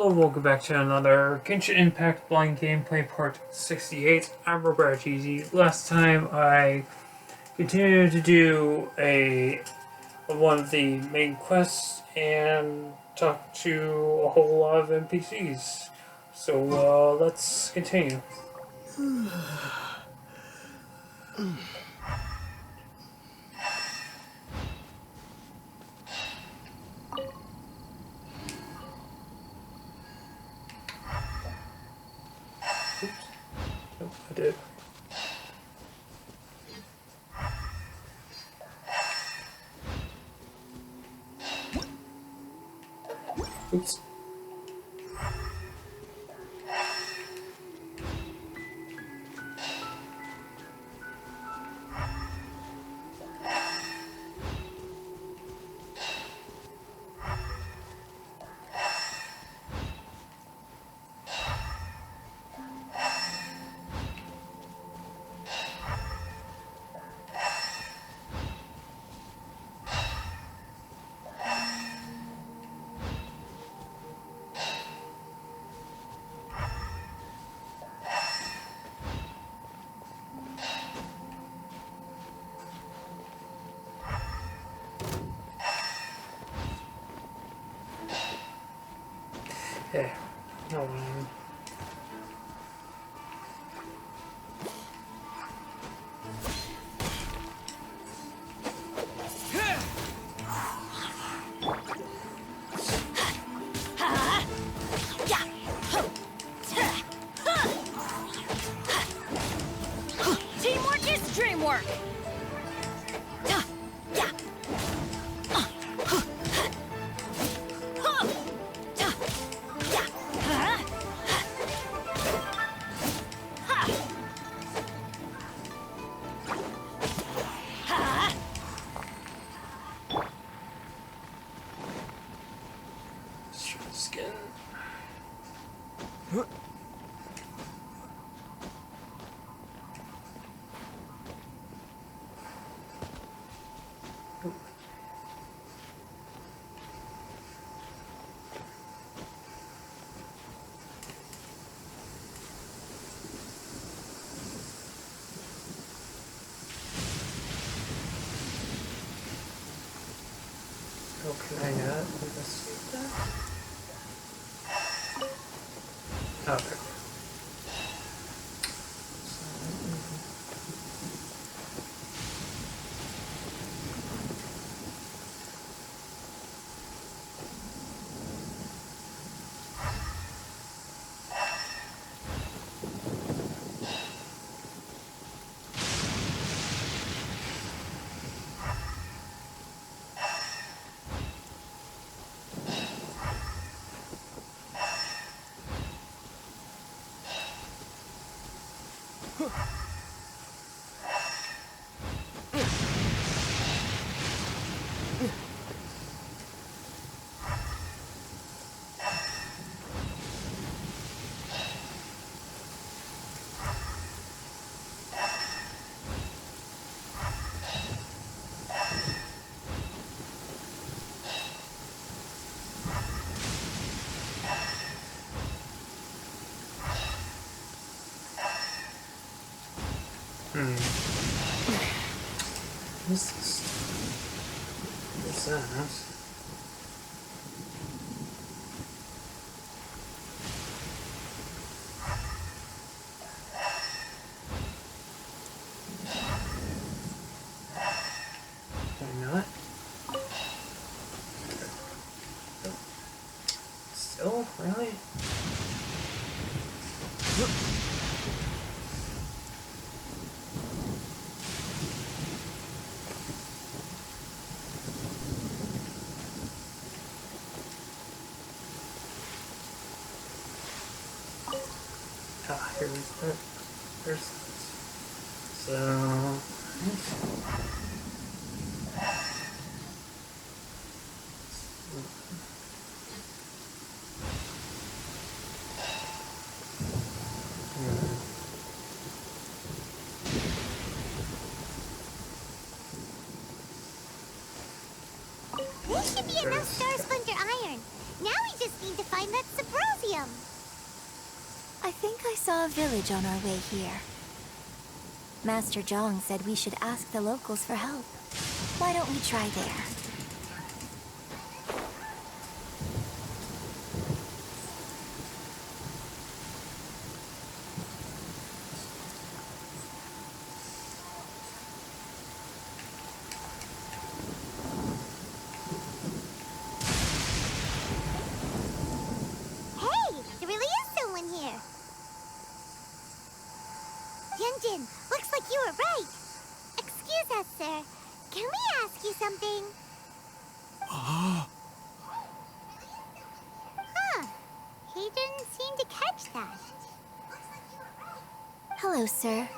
Hello, welcome back to another Genshin Impact Blind Gameplay Part 68. I'm Robert Cheesy. Last time I continued to do one of the main quests and talk to a whole lot of NPCs. So let's continue. Oops. Nope, I did. Oops. Yeah. No. Teamwork is dreamwork. Skin. Oh, can I investigate that? Okay. What's this? What's that? Why not? Still? Really? Ah, here we go. There's so. We should be enough Star Splinter Iron. Now we just need to find I met Sabrosium. I think I saw a village on our way here. Master Zhang said we should ask the locals for help. Why don't we try there? Hey, there really is someone here. Yunjin, looks like you were right. Excuse us, sir. Can we ask you something? Huh. He didn't seem to catch that. Hello, sir.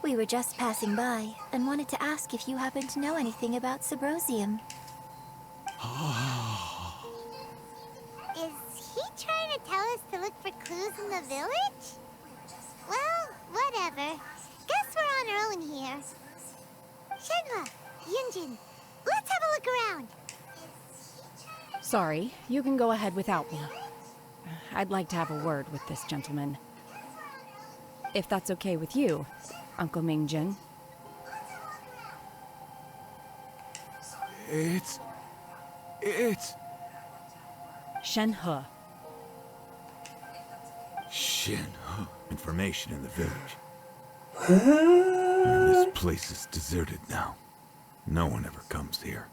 We were just passing by and wanted to ask if you happen to know anything about Sabrosium. Is he trying to tell us to look for clues in the village? Well, whatever. Guess we're on our own here. Shenhua, Yunjin, let's have a look around. Sorry, you can go ahead without me. I'd like to have a word with this gentleman. If that's okay with you, Uncle Mingjin. It's... Shenhe. Shin. Information in the village. This place is deserted now. No one ever comes here.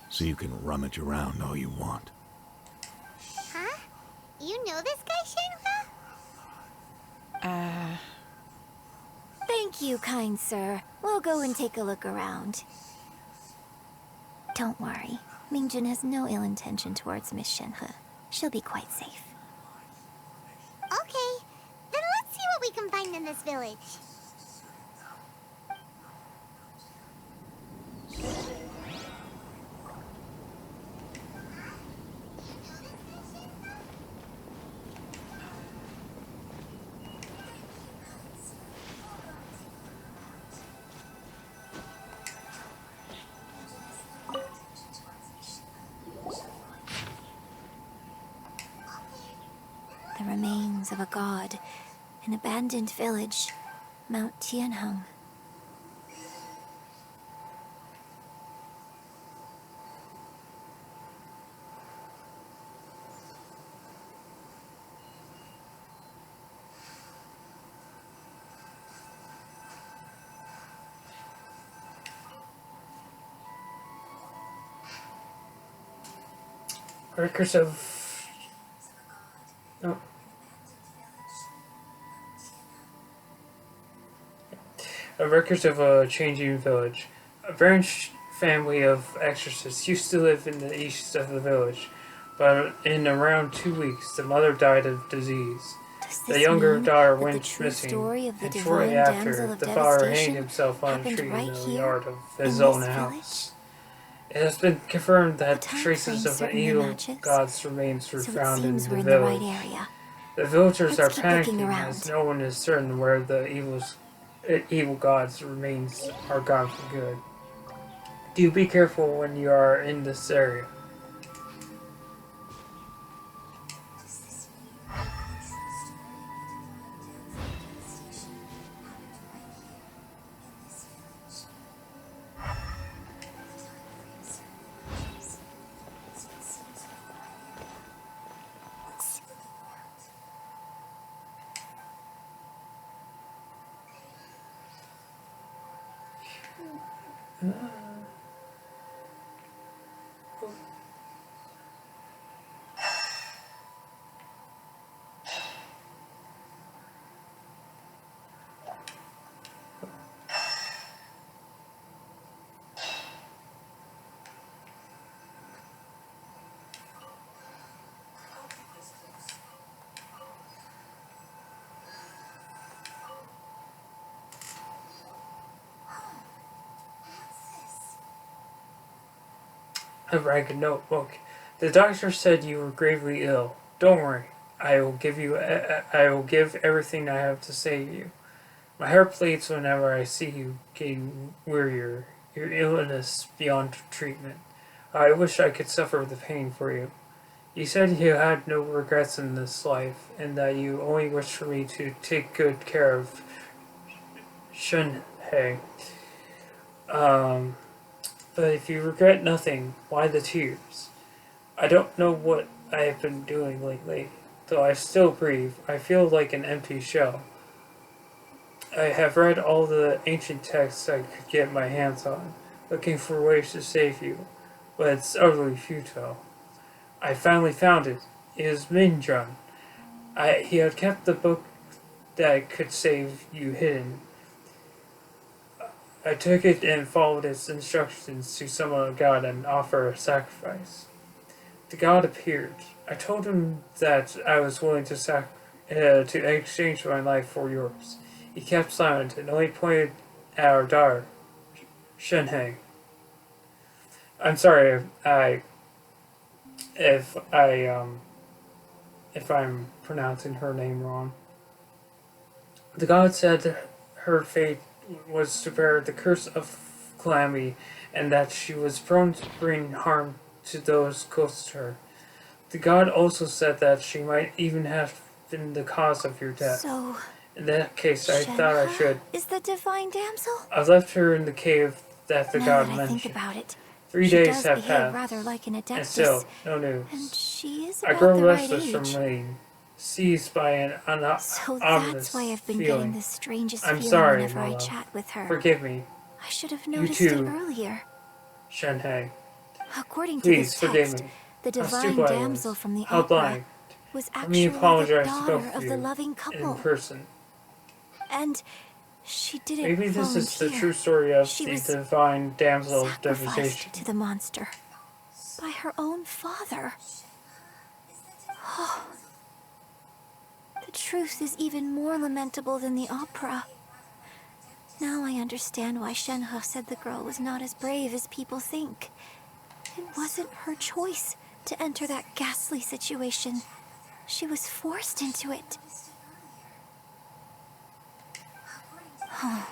So you can rummage around all you want. Huh? You know this guy, Shenhua? Thank you, kind sir. We'll go and take a look around. Don't worry. Mingjin has no ill intention towards Miss Shenhe. She'll be quite safe. Okay, then let's see what we can find in this village. The remains of a god, an abandoned village, Mount Tianheng. Records of... Oh. Records of a changing village. A branch family of exorcists used to live in the east of the village, but in around 2 weeks, the mother died of disease. The younger daughter went missing, and shortly after, the father hanged himself on a tree in the yard of his own house. It has been confirmed that traces of the evil god's remains were found in the village. The villagers are panicking as no one is certain where the evil god's remains are gone for good. Do be careful when you are in this area. A ragged notebook. The doctor said you were gravely ill. Don't worry. I will give everything I have to say to you. My heart bleeds whenever I see you getting wearier. Your illness beyond treatment. I wish I could suffer the pain for you. You said you had no regrets in this life, and that you only wished for me to take good care of Shunhei. Um, but if you regret nothing, why the tears? I don't know what I have been doing lately. Though I still breathe, I feel like an empty shell. I have read all the ancient texts I could get my hands on, looking for ways to save you, but it's utterly futile. I finally found it. It is Minjun. He had kept the book that could save you hidden. I took it and followed its instructions to summon a god and offer a sacrifice. The god appeared. I told him that I was willing to exchange my life for yours. He kept silent and only pointed at our daughter, Shenhei. I'm sorry if I'm pronouncing her name wrong. The god said her fate was to bear the curse of calamity, and that she was prone to bring harm to those close to her. The god also said that she might even have been the cause of your death. So, In that case, I thought I should. is the divine damsel? I left her in the cave that the Now god that I mentioned. think about it, 3 she days does have behave passed, rather like an and adeptus, still, no news. and she is I about grow the right restless age. from waiting, seized by an So ominous that's why I've been feeling. getting the strangest I'm feeling sorry, whenever my I love. chat with her. Forgive me, I should have You noticed too. it earlier. Shenhei. According to Please this forgive text, me. the How divine stupid I damsel was. from the How opera blind. was Let me actually the apologize to daughter both of of the you loving in couple. person. And she didn't Maybe this is the volunteer. true story of She the was divine damsel of sacrificed devastation. to the monster by her own father. Oh, the truth is even more lamentable than the opera. Now I understand why Shenhe said the girl was not as brave as people think. It wasn't her choice to enter that ghastly situation. She was forced into it. Oh,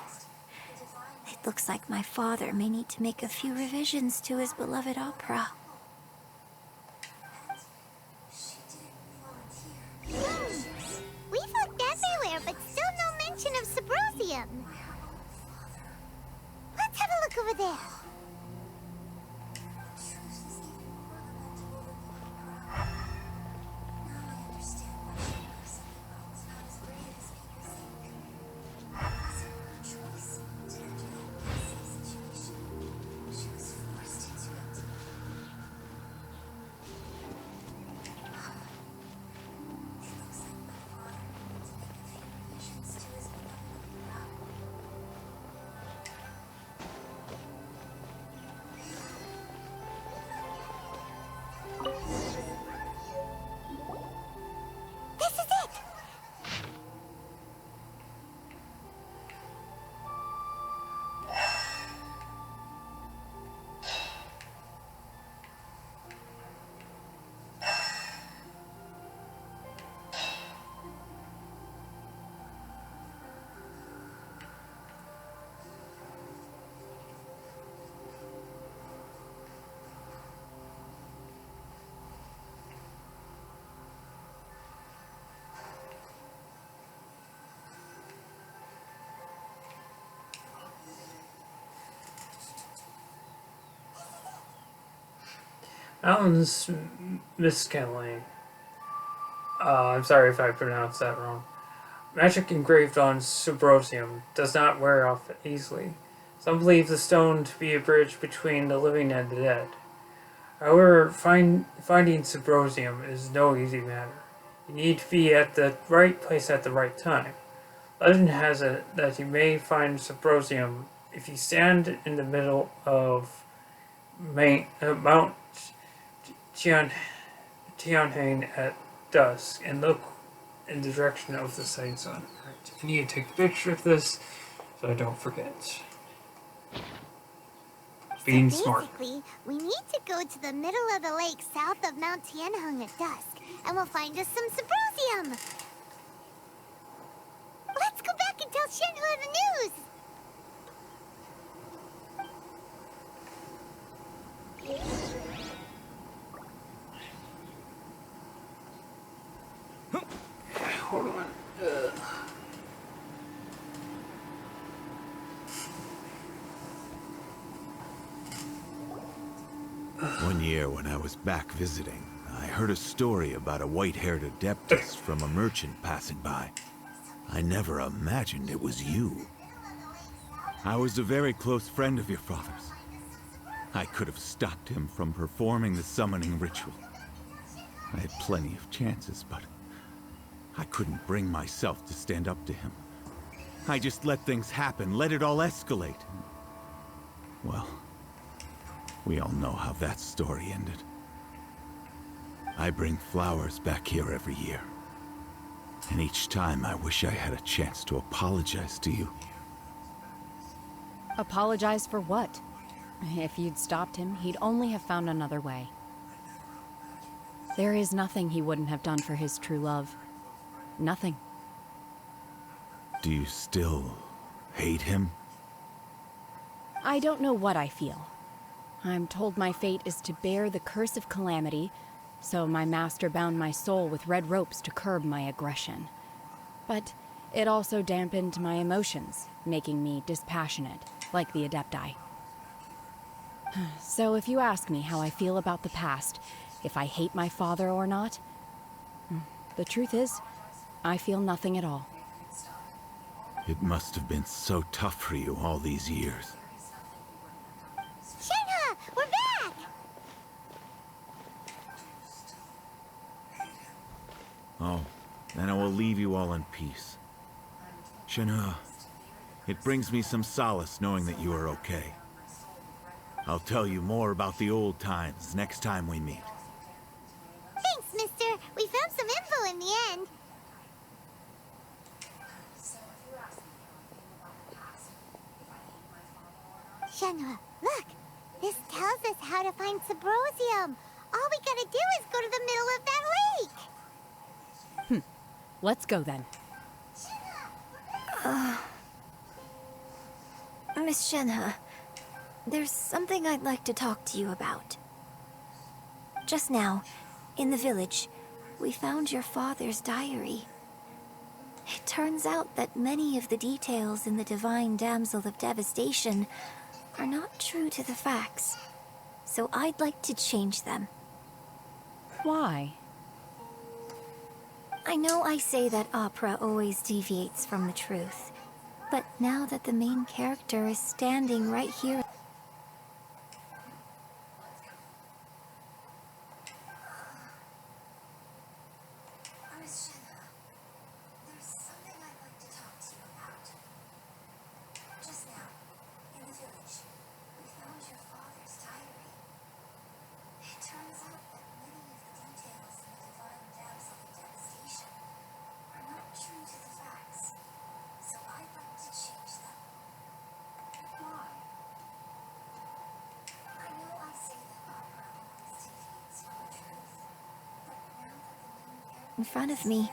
it looks like my father may need to make a few revisions to his beloved opera. We've looked everywhere, but still no mention of Subrosium. Let's have a look over there. This is it! Alan's Miscaline. I'm sorry if I pronounced that wrong. Magic engraved on Subrosium does not wear off easily. Some believe the stone to be a bridge between the living and the dead. However, finding Subrosium is no easy matter. You need to be at the right place at the right time. Legend has it that you may find Subrosium if you stand in the middle of Mount Tianhain at dusk and look in the direction of the setting sun. Right. I need to take a picture of this so I don't forget. Being smart. Basically, we need to go to the middle of the lake south of Mount Tianheng at dusk, and we'll find us some Subrosium. Let's go back and tell Shenhua the news. One year when I was back visiting, I heard a story about a white-haired adeptus from a merchant passing by. I never imagined it was you. I was a very close friend of your father's. I could have stopped him from performing the summoning ritual. I had plenty of chances, but I couldn't bring myself to stand up to him. I just let things happen, let it all escalate. Well, we all know how that story ended. I bring flowers back here every year. And each time I wish I had a chance to apologize to you. Apologize for what? If you'd stopped him, he'd only have found another way. There is nothing he wouldn't have done for his true love. Nothing. Do you still hate him? I don't know what I feel. I'm told my fate is to bear the curse of calamity, so my master bound my soul with red ropes to curb my aggression. But it also dampened my emotions, making me dispassionate, like the Adepti. So if you ask me how I feel about the past, if I hate my father or not, the truth is, I feel nothing at all. It must have been so tough for you all these years. Shenhe, we're back! Oh, then I will leave you all in peace. Shenhe, it brings me some solace knowing that you are okay. I'll tell you more about the old times next time we meet. Thanks, mister. We found some info in the end. Shenhe, look! This tells us how to find Subrosium. All we gotta do is go to the middle of that lake! Let's go then. Miss Shenhe, there's something I'd like to talk to you about. Just now, in the village, we found your father's diary. It turns out that many of the details in the Divine Damsel of Devastation are not true to the facts, so I'd like to change them. Why? I know I say that opera always deviates from the truth, but now that the main character is standing right here... Miss Shenhe, there's something I'd like to talk to you about. Just now, in the village, we found your father's diary. It turns out that many of the details in the Divine Damsel of Devastation are not true to the facts, so I'd like to change them. Why? I know I say that opera always deviates from the truth, but now that the main character in front of me,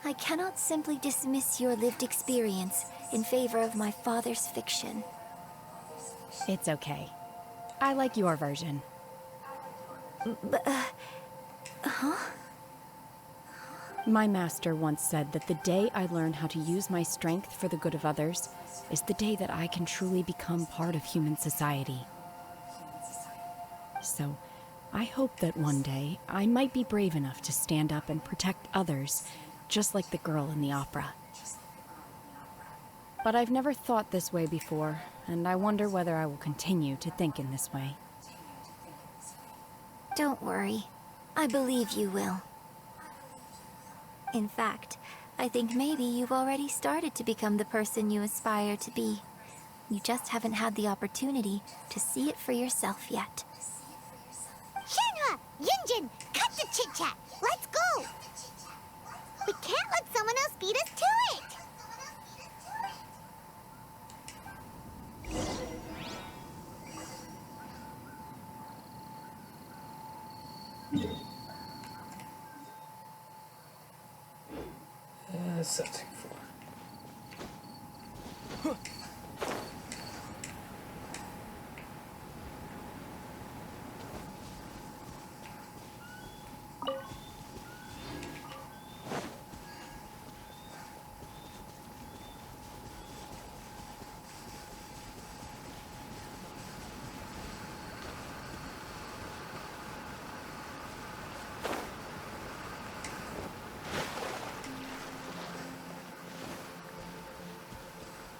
I cannot simply dismiss your lived experience in favor of my father's fiction. It's okay. I like your version. But, My master once said that the day I learn how to use my strength for the good of others is the day that I can truly become part of human society. So, I hope that one day I might be brave enough to stand up and protect others, just like the girl in the opera. But I've never thought this way before, and I wonder whether I will continue to think in this way. don't worry. I believe you will. In fact, I think maybe you've already started to become the person you aspire to be. You just haven't had the opportunity to see it for yourself yet. Shenhe! Yunjin! Cut the chit-chat! Let's go! We can't let someone else beat us to it! Something for.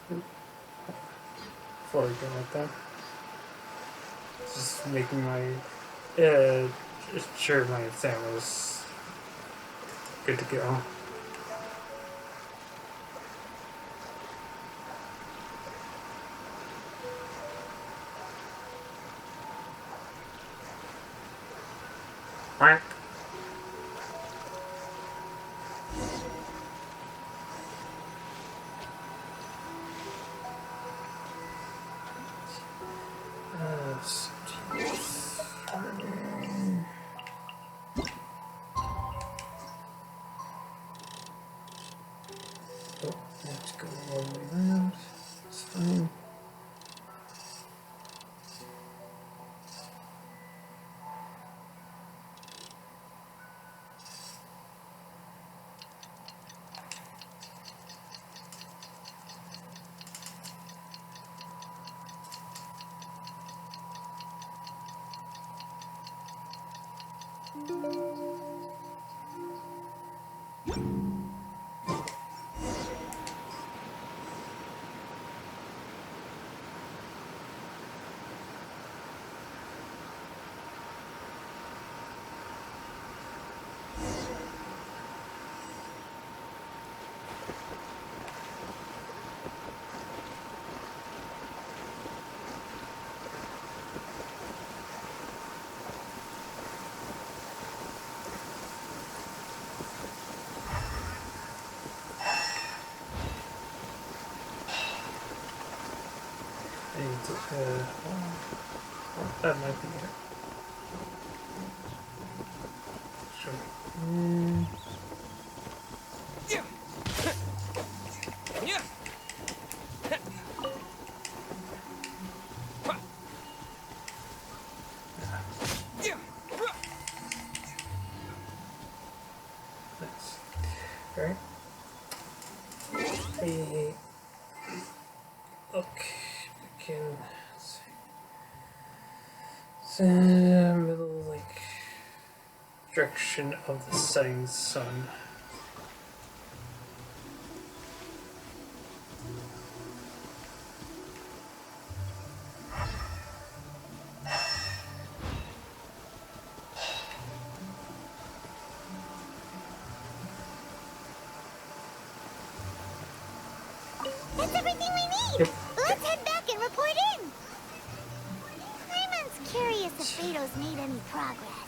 Before I go like that. Just making my sure my exam is good to go. Quack. Oh, let's go all the way around. It's fine. That might be it. Sure. Nice. Alright. Okay. Begin. The middle, like, direction of the setting sun. That's everything we need! Yep. Let's head back and report in! Raymon's curious if Beto's made any progress.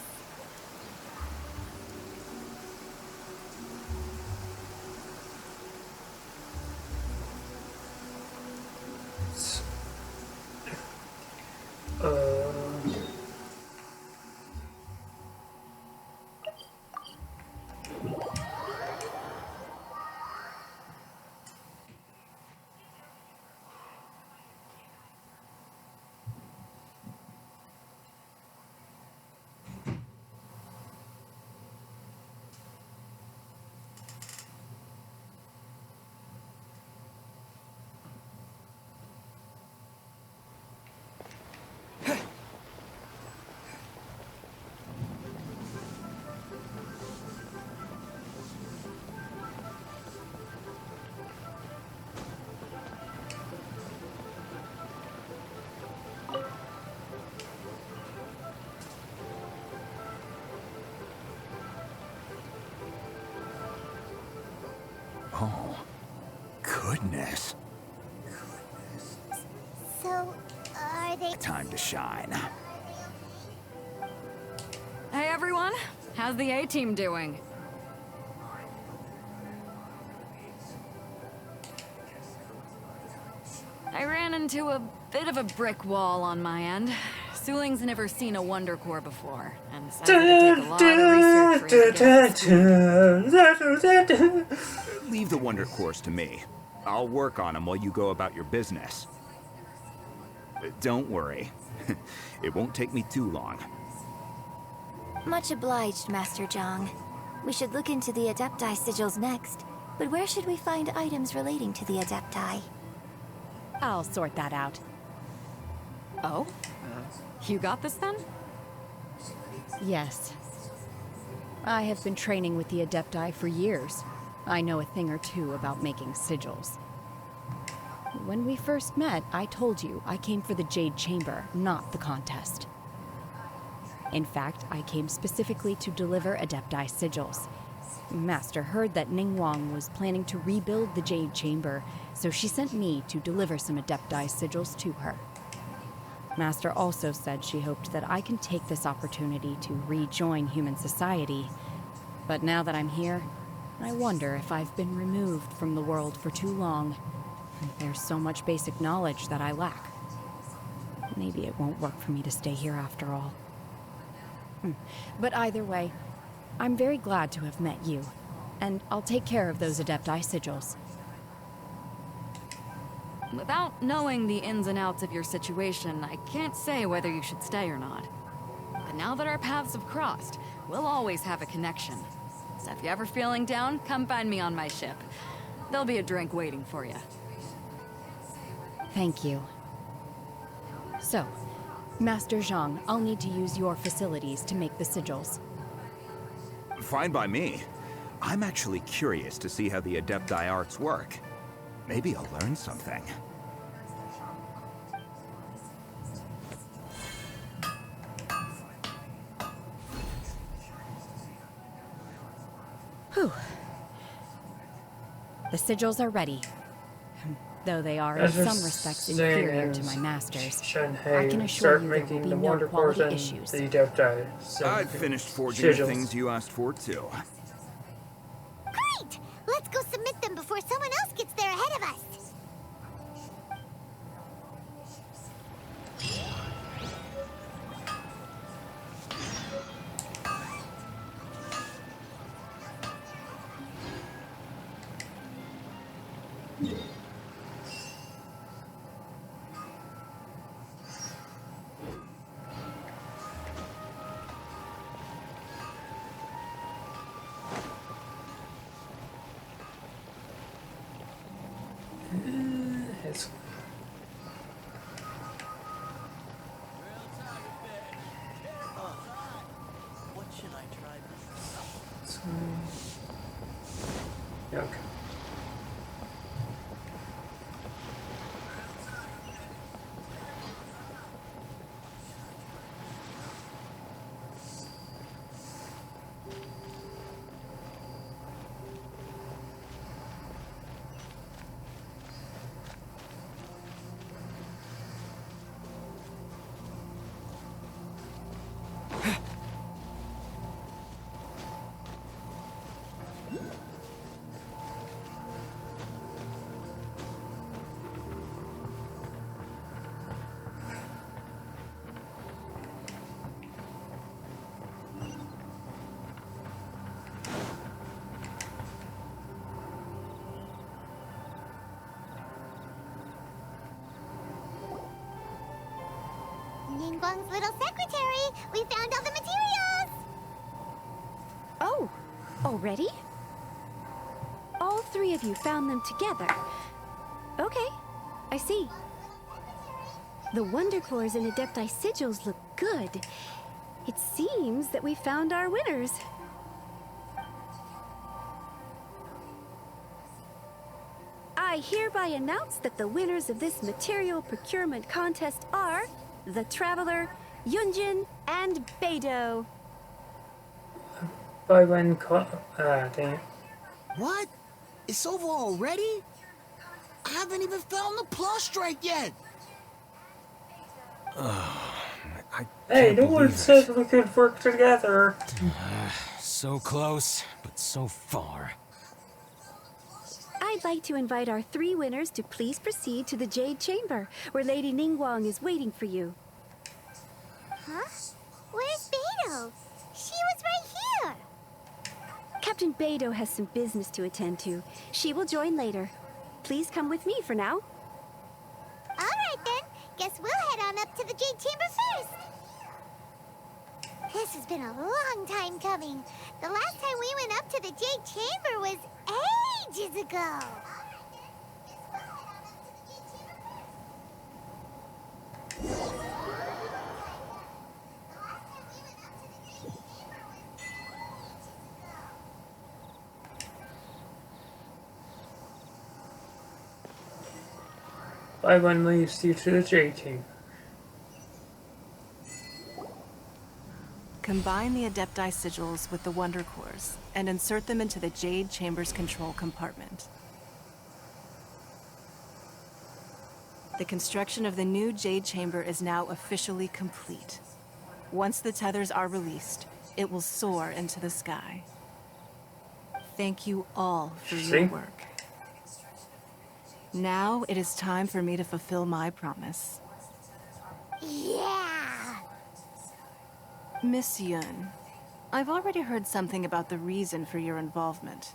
Oh, goodness. So, are they... Time to shine. Hey everyone, how's the A-team doing? I ran into a bit of a brick wall on my end. Suling's never seen a Wonder Core before, and says it'd take a lot of research for it to get Leave the Wonder Cores to me. I'll work on them while you go about your business. Don't worry. It won't take me too long. Much obliged, Master Zhang. We should look into the Adepti sigils next, but where should we find items relating to the Adepti? I'll sort that out. Oh? You got this then? Yes. I have been training with the Adepti for years. I know a thing or two about making sigils. When we first met, I told you I came for the Jade Chamber, not the contest. In fact, I came specifically to deliver Adepti sigils. Master heard that Ningguang was planning to rebuild the Jade Chamber, so she sent me to deliver some Adepti sigils to her. Master also said she hoped that I can take this opportunity to rejoin human society. But now that I'm here, I wonder if I've been removed from the world for too long. There's so much basic knowledge that I lack. Maybe it won't work for me to stay here after all. But either way, I'm very glad to have met you, and I'll take care of those Adepti sigils. Without knowing the ins and outs of your situation, I can't say whether you should stay or not. But now that our paths have crossed, we'll always have a connection. So if you're ever feeling down, come find me on my ship. There'll be a drink waiting for you. Thank you. So, Master Zhang, I'll need to use your facilities to make the sigils. Fine by me. I'm actually curious to see how the Adepti arts work. Maybe I'll learn something. Whew. The sigils are ready. Though they are in some respects inferior to my master's. I can assure you there will be no quality issues. The Adepti. I've finished forging the things you asked for, too. Great! Let's go submit them before someone else gets there ahead of us. What should I try this? Okay. Ningguang's little secretary! We found all the materials! Oh, already? All three of you found them together. Okay, I see. The Wonder Cores and Adepti sigils look good. It seems that we found our winners. I hereby announce that the winners of this material procurement contest are the Traveler, Yunjin, and Beidou. By when dang it. What? It's over already? I haven't even found the plus strike yet. Hey, no one said we could work together. So close, but so far. I'd like to invite our three winners to please proceed to the Jade Chamber, where Lady Ningguang is waiting for you. Huh? Where's Beidou? She was right here! Captain Beidou has some business to attend to. She will join later. Please come with me for now. Alright then, guess we'll head on up to the Jade Chamber first! This has been a long time coming. The last time we went up to the Jade Chamber was ages ago. By-one leads you to the Jade Chamber. Combine the Adepti sigils with the Wonder Cores and insert them into the Jade Chamber's control compartment. The construction of the new Jade Chamber is now officially complete. Once the tethers are released, it will soar into the sky. Thank you all for your work. Now it is time for me to fulfill my promise. Yeah! Miss Yun, I've already heard something about the reason for your involvement.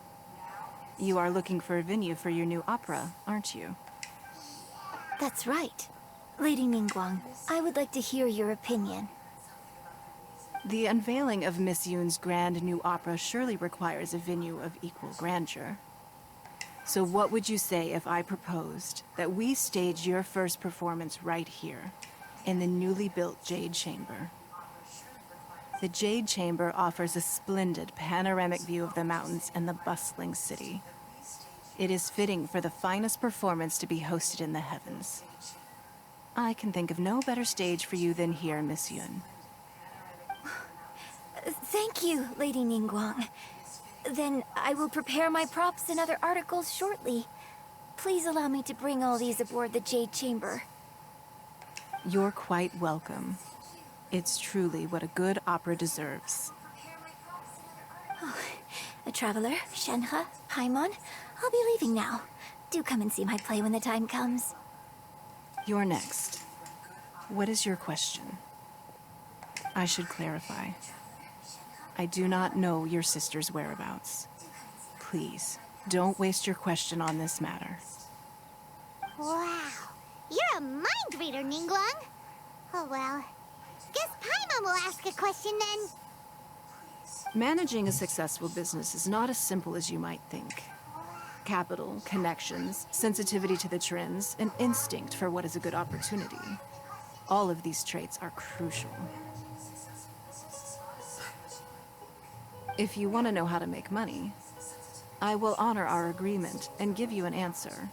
You are looking for a venue for your new opera, aren't you? That's right. Lady Ningguang, I would like to hear your opinion. The unveiling of Miss Yun's grand new opera surely requires a venue of equal grandeur. So what would you say if I proposed that we stage your first performance right here, in the newly built Jade Chamber? The Jade Chamber offers a splendid panoramic view of the mountains and the bustling city. It is fitting for the finest performance to be hosted in the heavens. I can think of no better stage for you than here, Miss Yun. Thank you, Lady Ningguang. Then I will prepare my props and other articles shortly. Please allow me to bring all these aboard the Jade Chamber. You're quite welcome. It's truly what a good opera deserves. Oh, a traveler, Shenhe, Paimon, I'll be leaving now. Do come and see my play when the time comes. You're next. What is your question? I should clarify. I do not know your sister's whereabouts. Please, don't waste your question on this matter. Wow. You're a mind reader, Ningguang. Oh well. Guess Paimon will ask a question then. Managing a successful business is not as simple as you might think. Capital, connections, sensitivity to the trends, and instinct for what is a good opportunity. All of these traits are crucial. If you want to know how to make money, I will honor our agreement and give you an answer.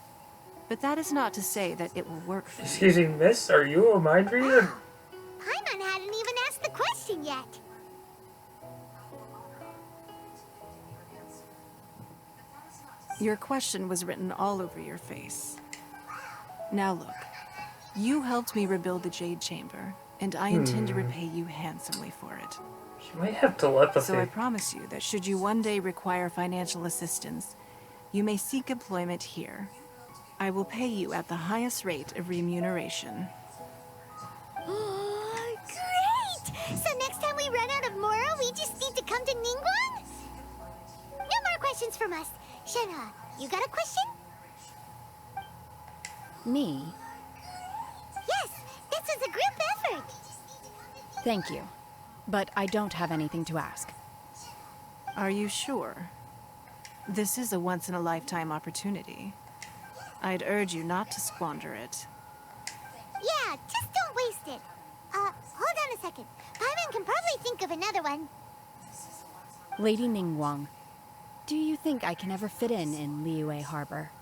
But that is not to say that it will work for you. Excuse me, miss, are you a mind reader? Paimon hadn't even asked the question yet. Your question was written all over your face. Now look, you helped me rebuild the Jade Chamber, and I intend to repay you handsomely for it. She might have telepathy. So I promise you that should you one day require financial assistance, you may seek employment here. I will pay you at the highest rate of remuneration. Great! So next time we run out of Mora, we just need to come to Ningguang? No more questions from us. Shenhe, you got a question? Me? Yes, this is a group effort. Thank you. But I don't have anything to ask. Are you sure? This is a once-in-a-lifetime opportunity. I'd urge you not to squander it. Yeah, just don't waste it. Hold on a second. Paimon can probably think of another one. Lady Ningguang, do you think I can ever fit in Liyue Harbor?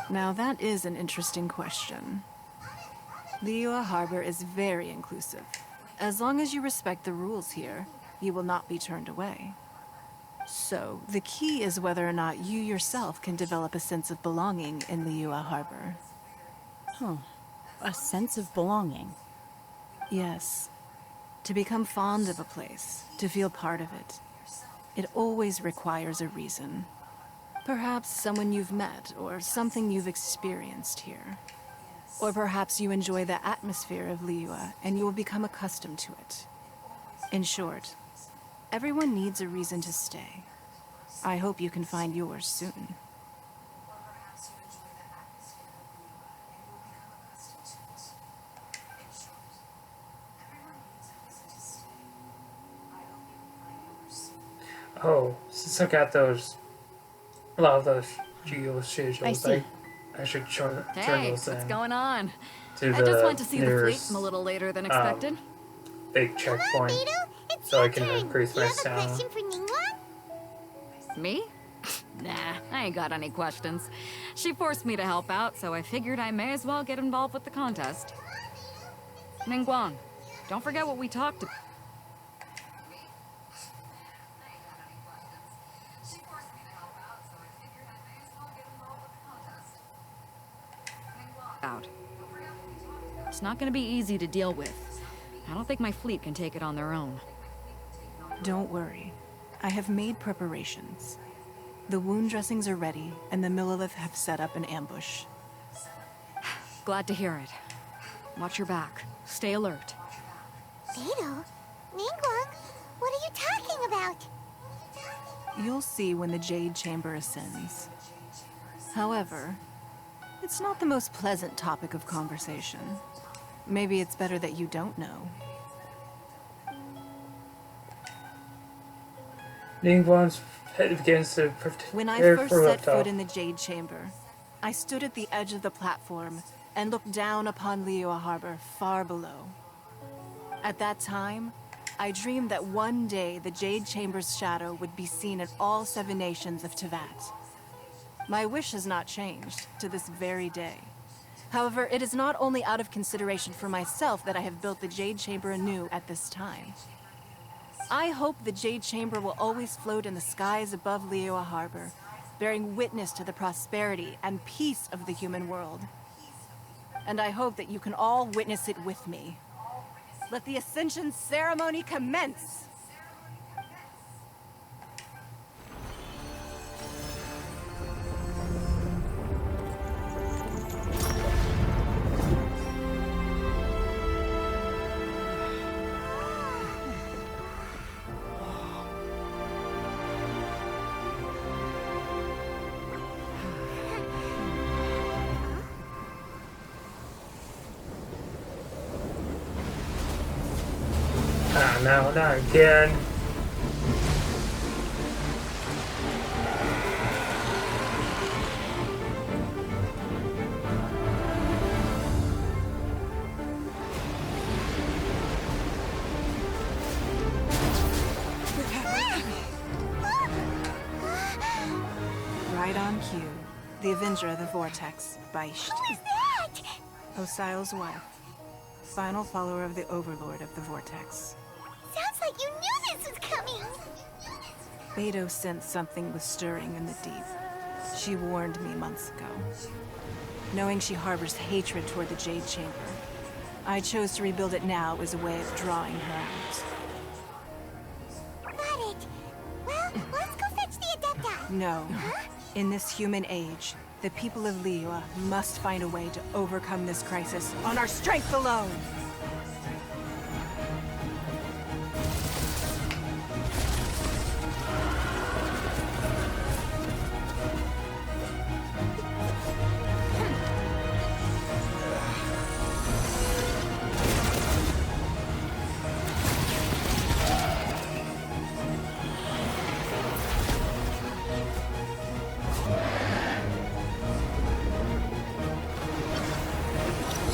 Now that is an interesting question. Liyue Harbor is very inclusive. As long as you respect the rules here, you will not be turned away. So, the key is whether or not you yourself can develop a sense of belonging in Liyue Harbor. Huh. A sense of belonging. Yes. To become fond of a place, to feel part of it. It always requires a reason. Perhaps someone you've met, or something you've experienced here. Or perhaps you enjoy the atmosphere of Liyue, and you will become accustomed to it. In short, everyone needs a reason to stay. I hope you can find yours soon. Oh, since I got a lot of those geo I schedules, see. I should turn Hey, those what's in going on? to I just went to see the fleet nearest, a little later than expected. big checkpoint. Beetle, it's So your I can turn. increase You my have a sound. question for Ningguang? Me? Nah, I ain't got any questions. She forced me to help out, so I figured I may as well get involved with the contest. Ningguang, don't forget what we talked about. It's not gonna be easy to deal with. I don't think my fleet can take it on their own. Don't worry. I have made preparations. The wound dressings are ready, and the Millilith have set up an ambush. Glad to hear it. Watch your back. Stay alert. Beidou? Ningguang? What are you talking about? You'll see when the Jade Chamber ascends. However, it's not the most pleasant topic of conversation. Maybe it's better that you don't know. Ningguang's head begins to When I prepare first for set liftoff. foot in the Jade Chamber, I stood at the edge of the platform and looked down upon Liyue Harbor far below. At that time, I dreamed that one day the Jade Chamber's shadow would be seen in all 7 nations of Teyvat. My wish has not changed to this very day. However, it is not only out of consideration for myself that I have built the Jade Chamber anew at this time. I hope the Jade Chamber will always float in the skies above Liyue Harbor, bearing witness to the prosperity and peace of the human world. And I hope that you can all witness it with me. Let the Ascension ceremony commence! Ah, no, not again. Right on cue. The Avenger of the Vortex, Beisht. Who's that? Osial's wife. Final follower of the Overlord of the Vortex. Sounds like you knew this was coming. Beidou sensed something was stirring in the deep. She warned me months ago. Knowing she harbors hatred toward the Jade Chamber, I chose to rebuild it now as a way of drawing her out. Got it. Well, let's go fetch the Adepti. No. In this human age, the people of Liyue must find a way to overcome this crisis on our strength alone!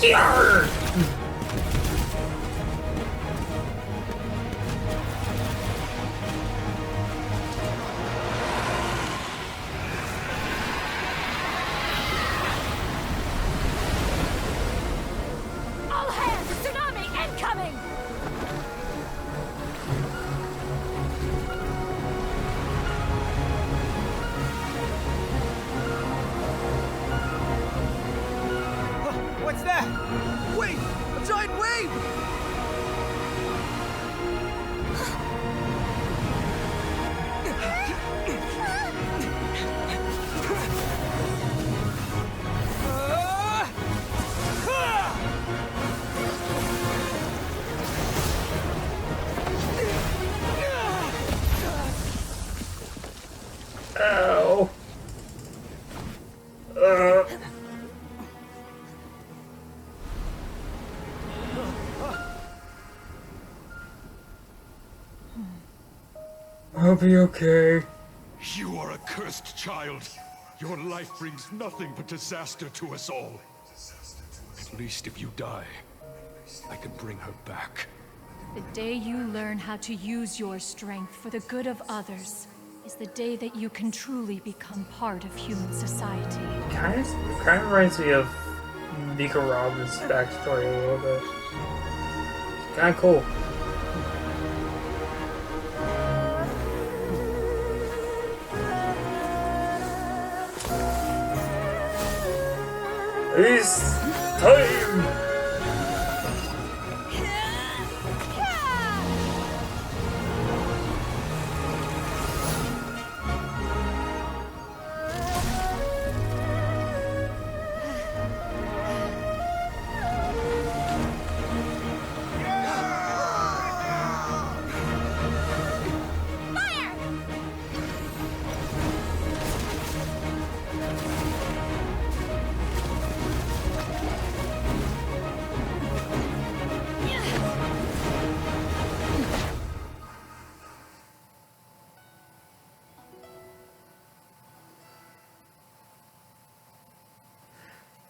Yarr! All hands! Tsunami incoming! What's that? Wait! A giant wave! Ow. I'll be okay. You are a cursed child. Your life brings nothing but disaster to us all. At least if you die, I can bring her back. The day you learn how to use your strength for the good of others, is the day that you can truly become part of human society. Kind of reminds me of Nika Robbins' backstory a little bit. Kind of cool. It's time!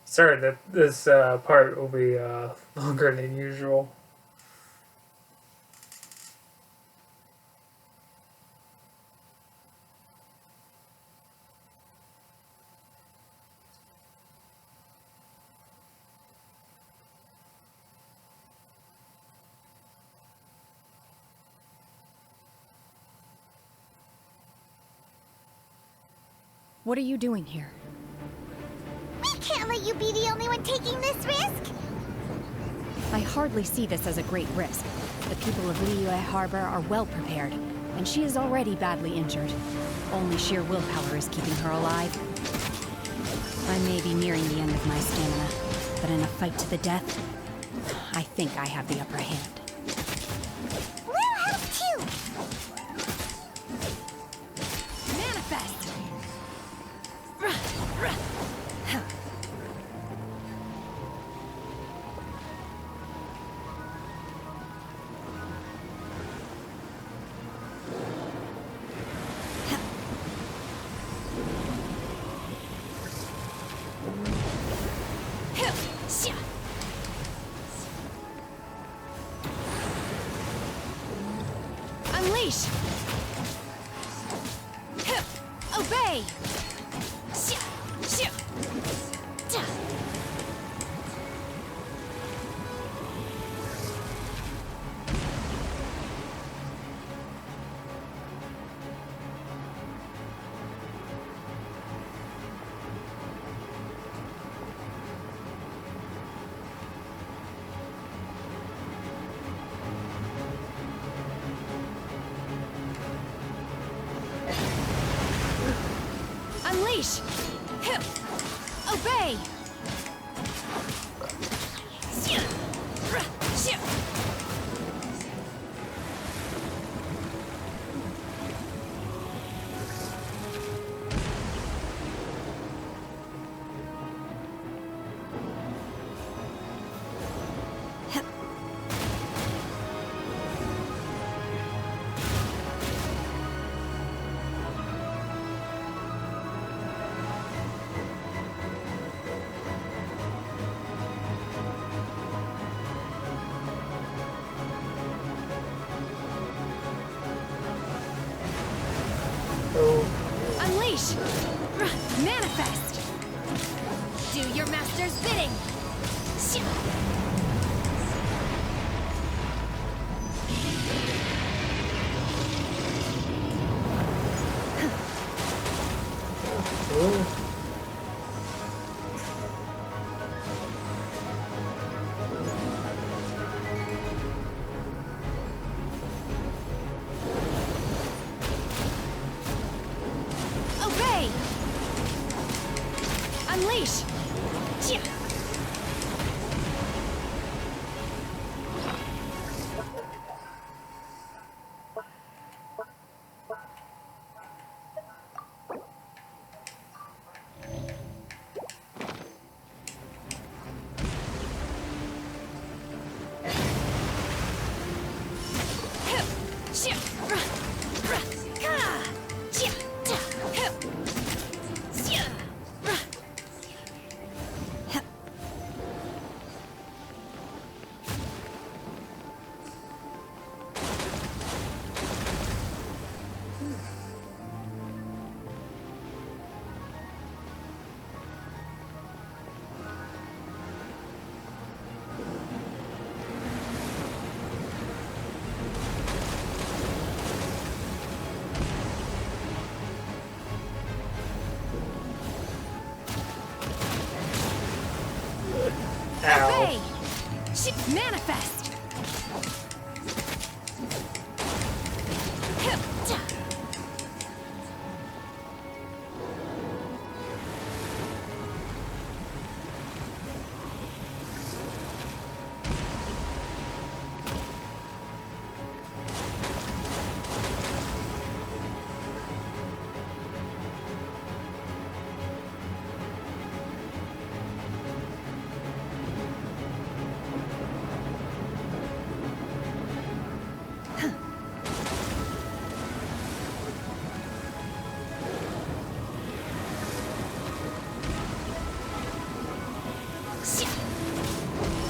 Sorry that this part will be longer than usual. What are you doing here? We can't let you be the only one taking this risk! I hardly see this as a great risk. The people of Liyue Harbor are well prepared, and she is already badly injured. Only sheer willpower is keeping her alive. I may be nearing the end of my stamina, but in a fight to the death, I think I have the upper hand. We'll help too! Manifest! Unleash! Obey! Unleash! Obey! Unleash! Manifest! Do your master's bidding! Obey! Unleash! Ow. Obey! Manifest!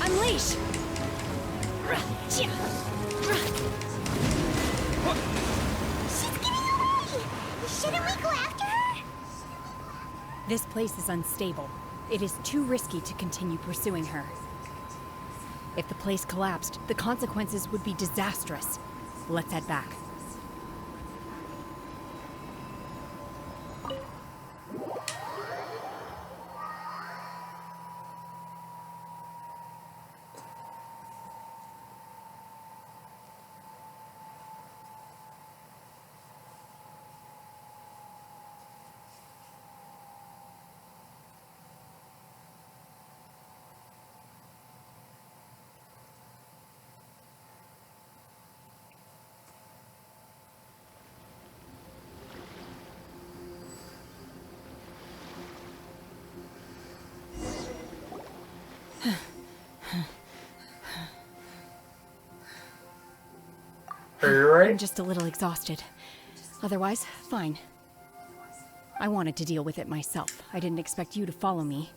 Unleash! She's getting away! Shouldn't we go after her? This place is unstable. It is too risky to continue pursuing her. If the place collapsed, the consequences would be disastrous. Let's head back. Are you right? I'm just a little exhausted. Otherwise, fine. I wanted to deal with it myself. I didn't expect you to follow me.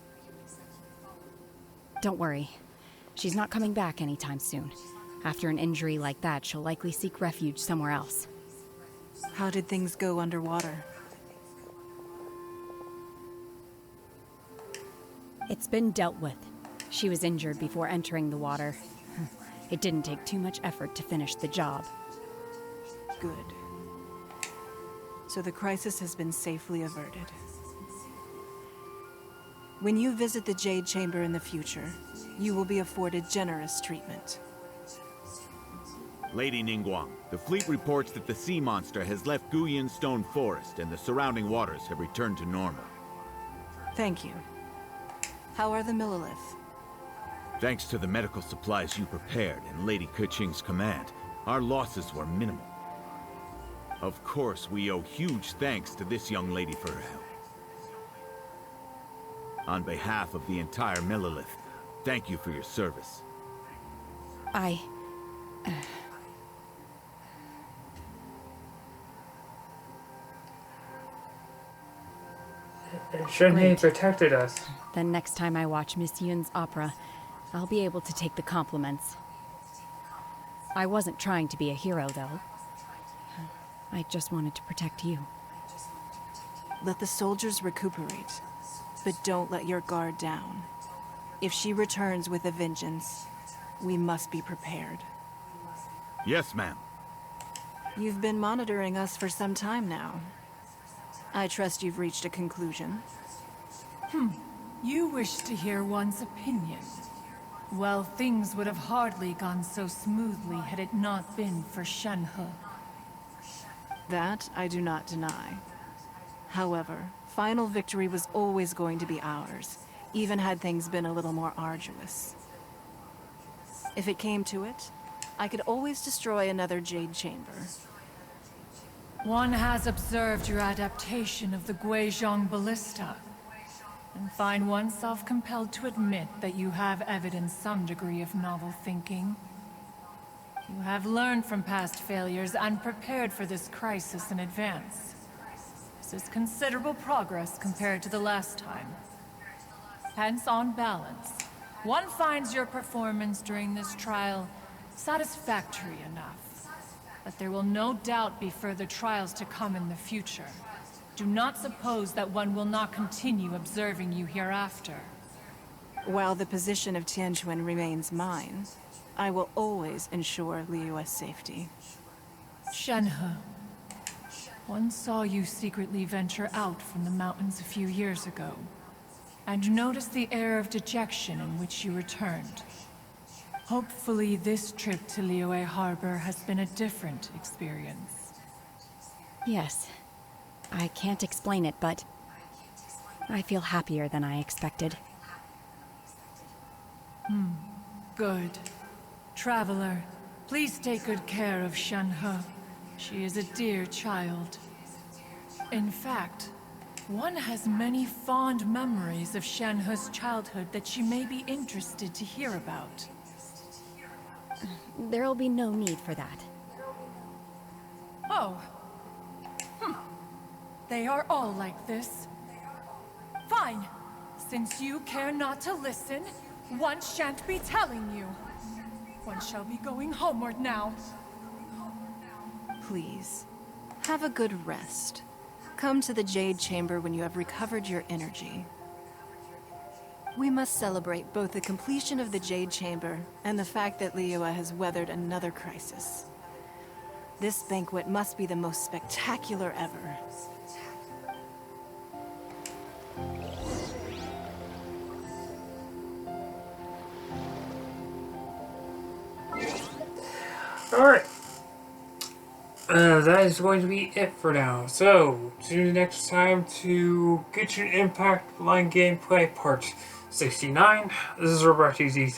Don't worry. She's not coming back anytime soon. After an injury like that, she'll likely seek refuge somewhere else. How did things go underwater? It's been dealt with. She was injured before entering the water. It didn't take too much effort to finish the job. Good. So the crisis has been safely averted. When you visit the Jade Chamber in the future, you will be afforded generous treatment. Lady Ningguang, the fleet reports that the sea monster has left Guyan Stone Forest and the surrounding waters have returned to normal. Thank you. How are the Millilith? Thanks to the medical supplies you prepared and Lady Keqing's command, our losses were minimal. Of course, we owe huge thanks to this young lady for her help. On behalf of the entire Millilith, thank you for your service. Shenhe protected us. Then next time I watch Miss Yun's opera, I'll be able to take the compliments. I wasn't trying to be a hero, though. I just wanted to protect you. Let the soldiers recuperate, but don't let your guard down. If she returns with a vengeance, we must be prepared. Yes, ma'am. You've been monitoring us for some time now. I trust you've reached a conclusion. You wish to hear one's opinion. Well, things would have hardly gone so smoothly had it not been for Shenhe. That I do not deny. However, final victory was always going to be ours, even had things been a little more arduous. If it came to it, I could always destroy another Jade Chamber. One has observed your adaptation of the Guizhong ballista, and find oneself compelled to admit that you have evidenced some degree of novel thinking. You have learned from past failures and prepared for this crisis in advance. This is considerable progress compared to the last time. Hence, on balance, one finds your performance during this trial satisfactory enough. But there will no doubt be further trials to come in the future. Do not suppose that one will not continue observing you hereafter. While the position of Tianquan remains mine, I will always ensure Liyue's safety. Shenhe, one saw you secretly venture out from the mountains a few years ago. and notice the air of dejection in which you returned. Hopefully this trip to Liyue Harbor has been a different experience. Yes. I can't explain it, but I feel happier than I expected. Good. Traveler, please take good care of Shenhe. She is a dear child. In fact, one has many fond memories of Shenhe's childhood that she may be interested to hear about. There'll be no need for that. Oh. They are all like this. Fine. Since you care not to listen, one shan't be telling you. One shall be going homeward now. Please, have a good rest. Come to the Jade Chamber when you have recovered your energy. We must celebrate both the completion of the Jade Chamber and the fact that Liyue has weathered another crisis. This banquet must be the most spectacular ever. Alright. That is going to be it for now. So, tune in next time to Genshin Impact Blind Gameplay Part 69. This is Robert Easy.